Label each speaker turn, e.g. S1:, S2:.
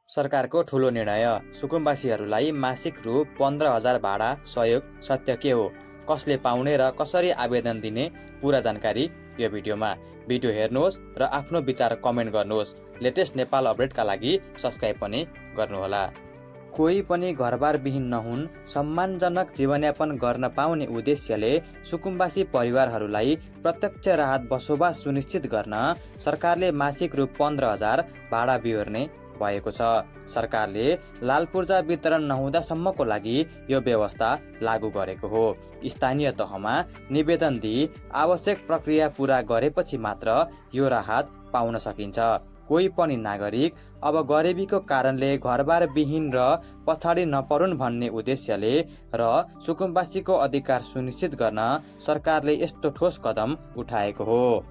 S1: सरकारको ठूलो निर्णय। सुकुम्बासीहरूलाई मासिक रु 15,000 भाडा सहयोग सत्य के हो? कसले पाउने र कसरी आवेदन दिने? पूरा जानकारी यो भिडियोमा। भिडियो हेर्नुहोस् र आफ्नो विचार कमेन्ट गर्नुहोस्। लेटेस्ट नेपाल अपडेटका लागि सब्स्क्राइब पनि गर्नुहोला। कोही पनि घरबार विहीन नहुन्, सम्मानजनक जीवनयापन गर्न पाउने उद्देश्यले सुकुम्बासी परिवारहरूलाई प्रत्यक्ष राहत बसोबास सुनिश्चित गर्न सरकारले मासिक रु 15,000 भाडा बिहोर्ने भएको छ। सरकारले लाल पूर्जा वितरण नहुँदासम्मको लागि यो व्यवस्था लागू गरेको हो। स्थानीय तहमा निवेदन दिई आवश्यक प्रक्रिया पूरा गरेपछि मात्र यो राहत पाउन सकिन्छ। कोही पनि नागरिक अब गरिबीको कारणले घरबार विहीन र पछाडि नपरुन् भन्ने उद्देश्यले र सुकुम्बासीको अधिकार सुनिश्चित गर्न सरकारले यस्तो ठोस कदम उठाएको हो।